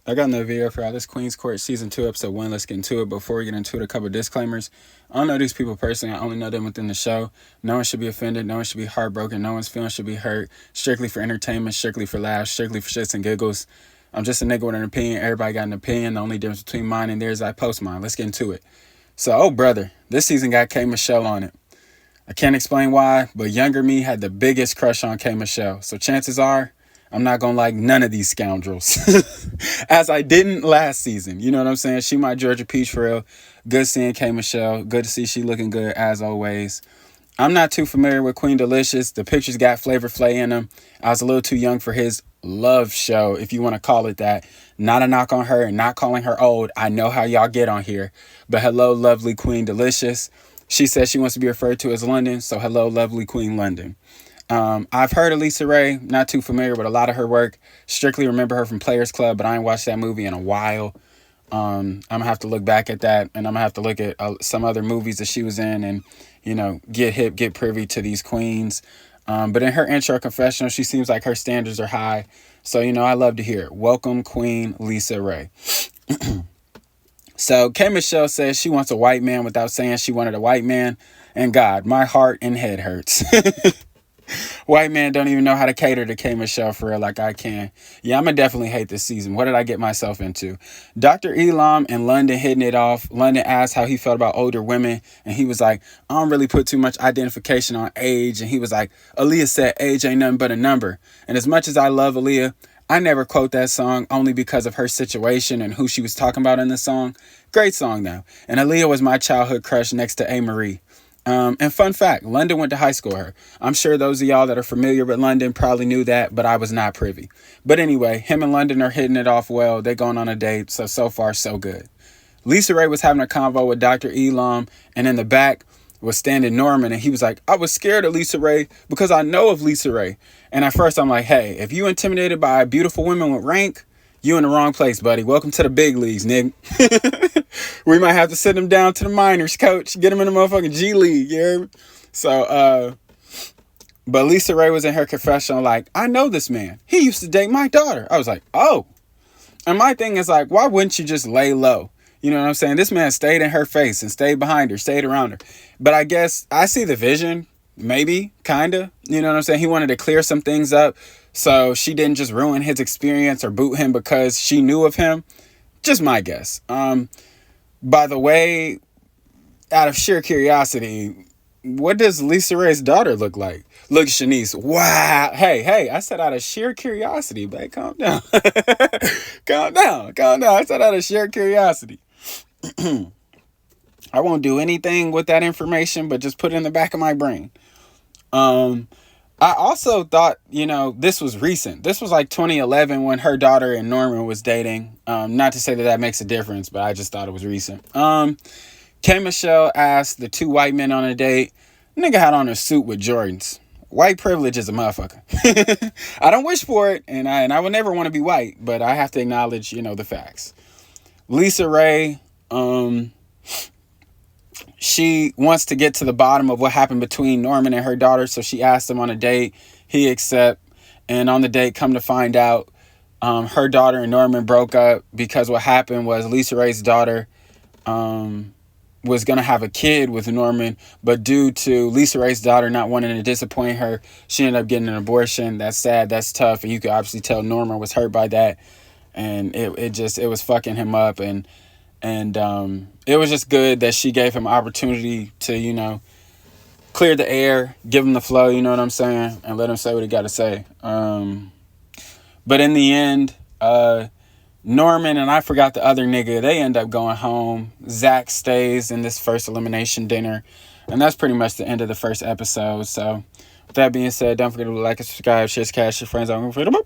I got another video for y'all. This Queen's Court Season 2, Episode 1. Let's get into it. Before we get into it, a couple of disclaimers. I don't know these people personally. I only know them within the show. No one should be offended. No one should be heartbroken. No one's feelings should be hurt. Strictly for entertainment. Strictly for laughs. Strictly for shits and giggles. I'm just a nigga with an opinion. Everybody got an opinion. The only difference between mine and theirs is I post mine. Let's get into it. So, oh brother, this season got K. Michelle on it. I can't explain why, but younger me had the biggest crush on K. Michelle. So chances are, I'm not going to like none of these scoundrels. As I didn't last season. You know what I'm saying? She my Georgia Peach for real. Good seeing K. Michelle. Good to see she looking good as always. I'm not too familiar with Queen Delicious. The pictures got Flavor Flav in them. I was a little too young for his love show, if you want to call it that. Not a knock on her and not calling her old. I know how y'all get on here. But hello, lovely Queen Delicious. She says she wants to be referred to as London. So hello, lovely Queen London. I've heard of LisaRaye, not too familiar with a lot of her work. Strictly remember her from Players Club, but I ain't watched that movie in a while. I'm gonna have to look back at that, and I'm gonna have to look at some other movies that she was in, and get hip, get privy to these queens. But in her intro confessional, she seems like her standards are high, so I love to hear it. Welcome, Queen LisaRaye. So K. Michelle says she wants a white man without saying she wanted a white man, and God, my heart and head hurts. White man don't even know how to cater to K. Michelle for real like I can. Yeah, I'm going to definitely hate this season. What did I get myself into? Dr. Elam and London hitting it off. London asked how he felt about older women. And he was like, I don't really put too much identification on age. And he was like, Aaliyah said age ain't nothing but a number. And as much as I love Aaliyah, I never quote that song only because of her situation and who she was talking about in the song. Great song, though. And Aaliyah was my childhood crush next to A. Marie. And fun fact, London went to high school with her. I'm sure those of y'all that are familiar with London probably knew that, but I was not privy. But anyway, him and London are hitting it off well. They're going on a date, so far, so good. LisaRaye was having a convo with Dr. Elam, and in the back was standing Norman, and he was like, I was scared of LisaRaye because I know of LisaRaye. And at first I'm like, hey, if you intimidated by beautiful women with rank, you in the wrong place, buddy. Welcome to the big leagues, nigga. We might have to send him down to the minors, coach. Get him in the motherfucking G League, you hear me? So, but LisaRaye was in her confessional like, I know this man. He used to date my daughter. I was like, oh. And my thing is like, why wouldn't you just lay low? You know what I'm saying? This man stayed in her face and stayed behind her, stayed around her. But I guess I see the vision, maybe, kind of. You know what I'm saying? He wanted to clear some things up so she didn't just ruin his experience or boot him because she knew of him. Just my guess. By the way, out of sheer curiosity, what does LisaRaye's daughter look like? Look, Shanice. Wow. Hey, I said out of sheer curiosity, babe. Calm down. Calm down. I said out of sheer curiosity. I won't do anything with that information, but just put it in the back of my brain. I also thought, this was recent. This was like 2011 when her daughter and Norman was dating. Not to say that makes a difference, but I just thought it was recent. K. Michelle asked the two white men on a date. Nigga had on a suit with Jordans. White privilege is a motherfucker. I don't wish for it, and I would never want to be white, but I have to acknowledge, the facts. LisaRaye, she wants to get to the bottom of what happened between Norman and her daughter, so she asked him on a date. He accepted, and on the date, come to find out, her daughter and Norman broke up because what happened was LisaRaye's daughter was going to have a kid with Norman, but due to LisaRaye's daughter not wanting to disappoint her, she ended up getting an abortion. That's sad. That's tough. And you could obviously tell Norman was hurt by that. And it was fucking him up. And it was just good that she gave him opportunity to, clear the air, give him the flow, you know what I'm saying? And let him say what he got to say. But in the end, Norman and I forgot the other nigga, they end up going home. Zach stays in this first elimination dinner. And that's pretty much the end of the first episode. So with that being said, don't forget to like and subscribe, share, cash, your friends. I'm going to